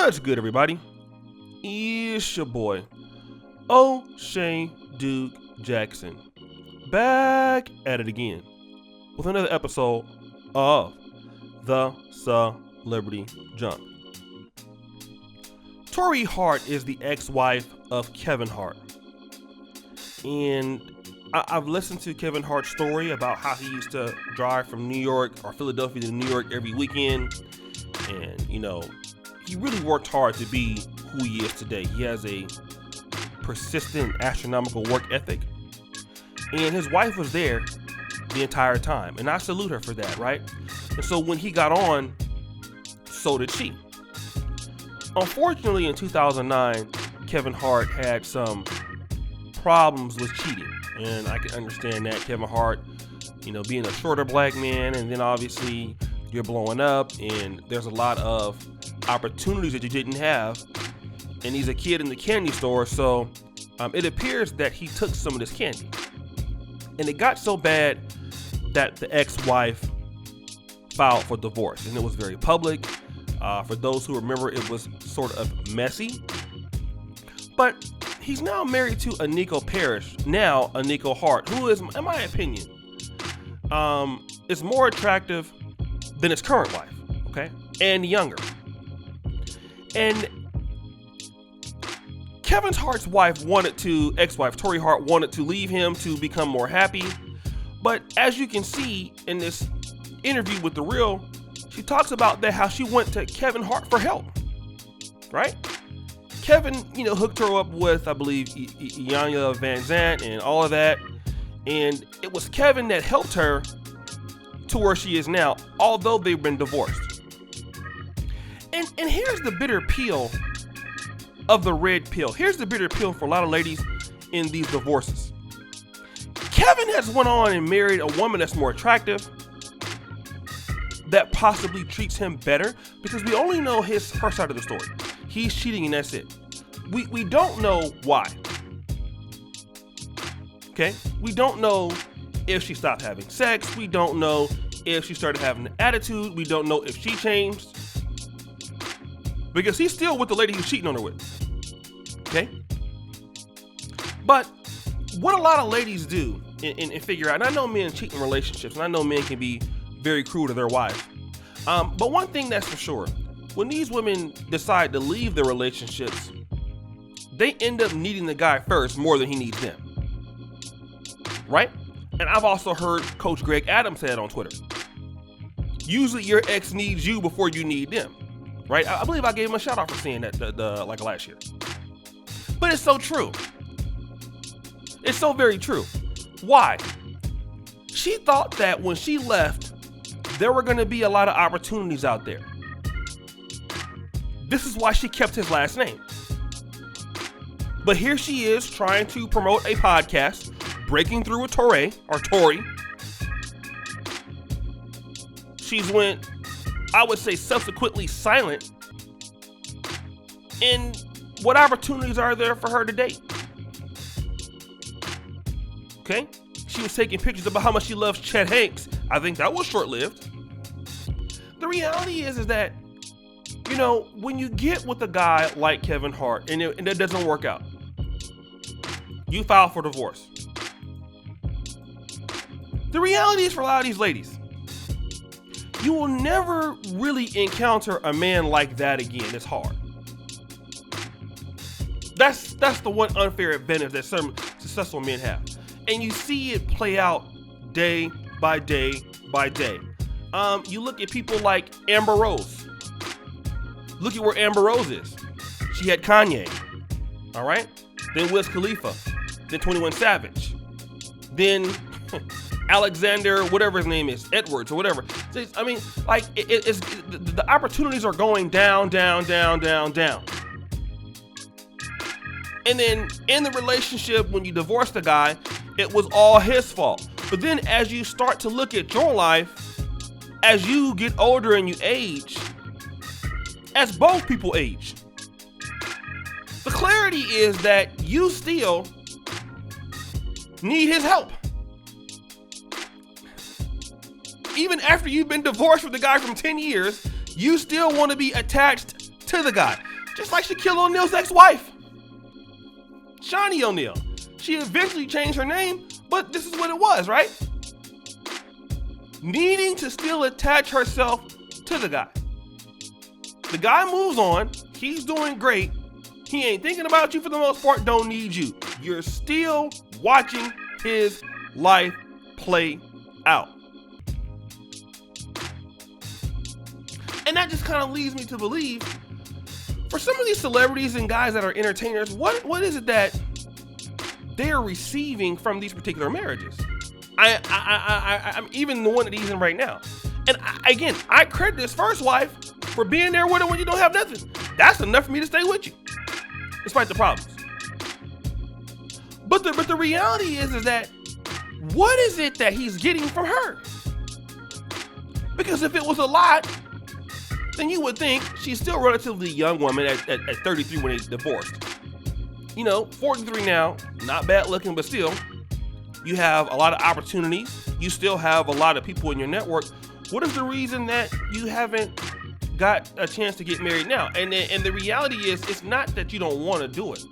What's good, everybody? It's your boy, O'Shea Duke Jackson, back at it again with another episode of The Celebrity Junk. Torrei Hart is the ex-wife of Kevin Hart, and I've listened to Kevin Hart's story about how he used to drive from New York or Philadelphia to New York every weekend, and he really worked hard to be who he is today. He has a persistent, astronomical work ethic, and his wife was there the entire time, and I salute her for that, right? And so when he got on, so did she. Unfortunately, in 2009, Kevin Hart had some problems with cheating, and I can understand that. Kevin Hart, being a shorter black man, and then obviously you're blowing up, and there's a lot of opportunities that you didn't have, and he's a kid in the candy store, so it appears that he took some of this candy, and it got so bad that the ex-wife filed for divorce, and it was very public. For those who remember, it was sort of messy, but he's now married to Eniko Hart, who is, in my opinion, is more attractive than his current wife, okay, and younger. And Kevin Hart's ex-wife, Torrei Hart, wanted to leave him to become more happy. But as you can see in this interview with The Real, she talks about that how she went to Kevin Hart for help, right? Kevin, hooked her up with, I believe, Iyanla Vanzant and all of that. And it was Kevin that helped her to where she is now, although they've been divorced. And here's the bitter pill of the red pill. Here's the bitter pill for a lot of ladies in these divorces. Kevin has went on and married a woman that's more attractive, that possibly treats him better, because we only know her side of the story. He's cheating and that's it. We don't know why. Okay? We don't know if she stopped having sex. We don't know if she started having an attitude. We don't know if she changed, because he's still with the lady he's cheating on her with. Okay? But what a lot of ladies do and figure out, and I know men cheat in relationships, and I know men can be very cruel to their wives. But one thing that's for sure, when these women decide to leave their relationships, they end up needing the guy first more than he needs them. Right? And I've also heard Coach Greg Adams say it on Twitter. Usually your ex needs you before you need them. Right? I believe I gave him a shout out for saying that like last year. But it's so true. It's so very true. Why? She thought that when she left, there were going to be a lot of opportunities out there. This is why she kept his last name. But here she is trying to promote a podcast, breaking through with Torrei. She's went, I would say, subsequently silent. And what opportunities are there for her to date? Okay? She was taking pictures about how much she loves Chet Hanks. I think that was short-lived. The reality is that, when you get with a guy like Kevin Hart and it doesn't work out, you file for divorce. The reality is, for a lot of these ladies, you will never really encounter a man like that again. It's hard. That's the one unfair advantage that some successful men have. And you see it play out day by day by day. You look at people like Amber Rose. Look at where Amber Rose is. She had Kanye, all right? Then Wiz Khalifa, then 21 Savage, then Alexander, whatever his name is, Edwards or whatever. I mean, like, the opportunities are going down, down, down, down, down. And then in the relationship, when you divorce the guy, it was all his fault. But then as you start to look at your life, as you get older and you age, as both people age, the clarity is that you still need his help. Even after you've been divorced from the guy from 10 years, you still want to be attached to the guy. Just like Shaquille O'Neal's ex-wife, Shawnee O'Neal. She eventually changed her name, but this is what it was, right? Needing to still attach herself to the guy. The guy moves on. He's doing great. He ain't thinking about you for the most part. Don't need you. You're still watching his life play out. And that just kind of leads me to believe, for some of these celebrities and guys that are entertainers, what is it that they're receiving from these particular marriages? I'm even the one that he's in right now. And I credit this first wife for being there with her when you don't have nothing. That's enough for me to stay with you, despite the problems. But the reality is that what is it that he's getting from her? Because if it was a lot, then you would think she's still a relatively young woman at 33 when they divorced. 43 now, not bad looking, but still, you have a lot of opportunities. You still have a lot of people in your network. What is the reason that you haven't got a chance to get married now? And the reality is, it's not that you don't want to do it.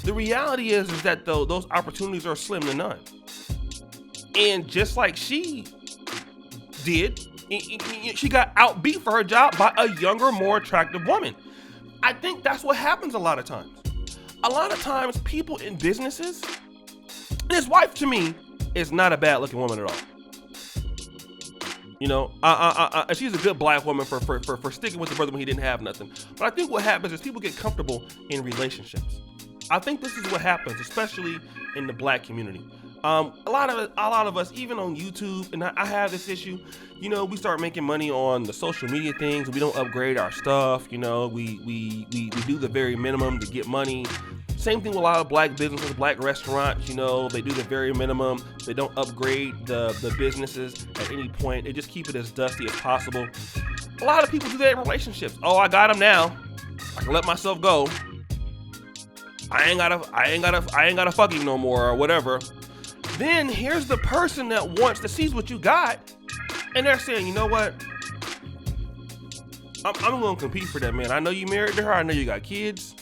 The reality is that those opportunities are slim to none. And just like she did, she got outbeat for her job by a younger, more attractive woman. I think that's what happens a lot of times. A lot of times people in businesses, and his wife to me is not a bad looking woman at all. She's a good black woman for sticking with the brother when he didn't have nothing. But I think what happens is people get comfortable in relationships. I think this is what happens, especially in the black community. A lot of us, even on YouTube, and I have this issue. We start making money on the social media things. We don't upgrade our stuff. We do the very minimum to get money. Same thing with a lot of black businesses, black restaurants. They do the very minimum. They don't upgrade the businesses at any point. They just keep it as dusty as possible. A lot of people do that in relationships. Oh, I got him now. I can let myself go. I ain't gotta fuck him no more or whatever. Then here's the person that wants to see what you got, and they're saying, you know what? I'm gonna compete for that man. I know you married to her. I know you got kids.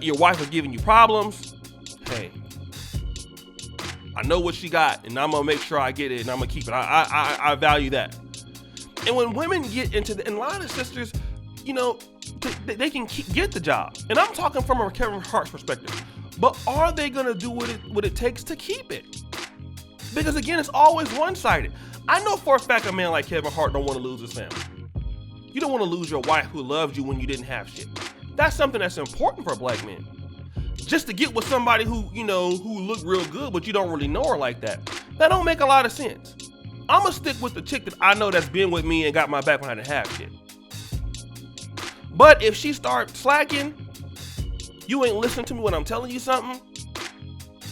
Your wife is giving you problems. Hey, I know what she got, and I'm gonna make sure I get it, and I'm gonna keep it. I value that. And when women get into and a lot of sisters, they can get the job. And I'm talking from a Kevin Hart's perspective. But are they gonna do what it takes to keep it? Because again, it's always one-sided. I know for a fact a man like Kevin Hart don't want to lose his family. You don't want to lose your wife who loved you when you didn't have shit. That's something that's important for a black man. Just to get with somebody who look real good, but you don't really know her like that. That don't make a lot of sense. I'm gonna stick with the chick that I know that's been with me and got my back when I didn't have shit. But if she starts slacking, you ain't listening to me when I'm telling you something,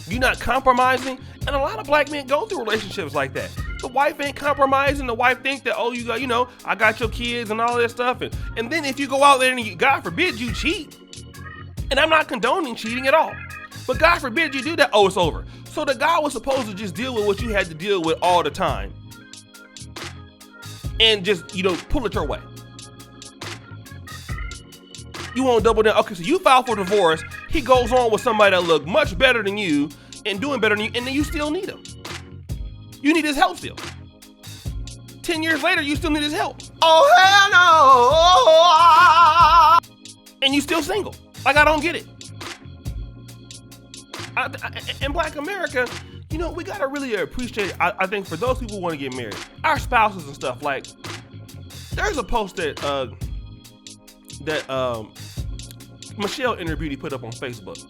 you're not compromising, and a lot of black men go through relationships like that. The wife ain't compromising. The wife thinks that, oh, you got, I got your kids and all that stuff. And then if you go out there and God forbid you cheat, and I'm not condoning cheating at all, but God forbid you do that, oh, it's over. So the guy was supposed to just deal with what you had to deal with all the time and just, pull it your way. You won't double down. Okay, so you file for divorce. He goes on with somebody that look much better than you and doing better than you, and then you still need him. You need his help still. 10 years later, you still need his help. Oh, hell no. And you still single. Like, I don't get it. In Black America, we got to really appreciate, I think, for those people who want to get married, our spouses and stuff. Like, there's a post that Michelle Inner Beauty put up on Facebook.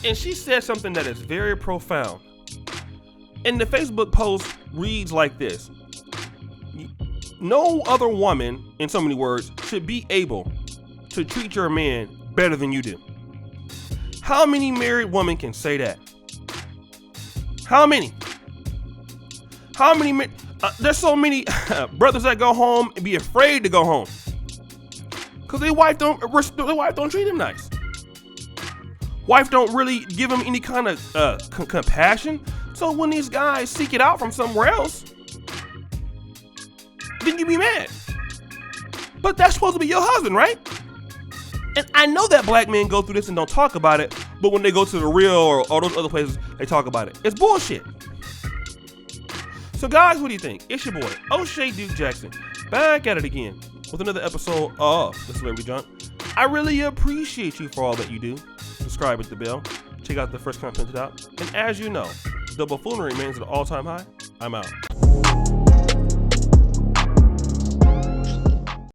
And she said something that is very profound. And the Facebook post reads like this: no other woman, in so many words, should be able to treat your man better than you do. How many married women can say that? How many? There's so many brothers that go home and be afraid to go home because their wife don't treat him nice. Wife don't really give him any kind of compassion. So when these guys seek it out from somewhere else, then you be mad. But that's supposed to be your husband, right? And I know that black men go through this and don't talk about it, but when they go to the Real or all those other places, they talk about it. It's bullshit. So guys, what do you think? It's your boy, O'Shea Duke Jackson, back at it again with another episode of The Celebrity Junk. I really appreciate you for all that you do. Subscribe with the bell. Check out the first content out. And as you know, the buffoonery remains at an all-time high. I'm out.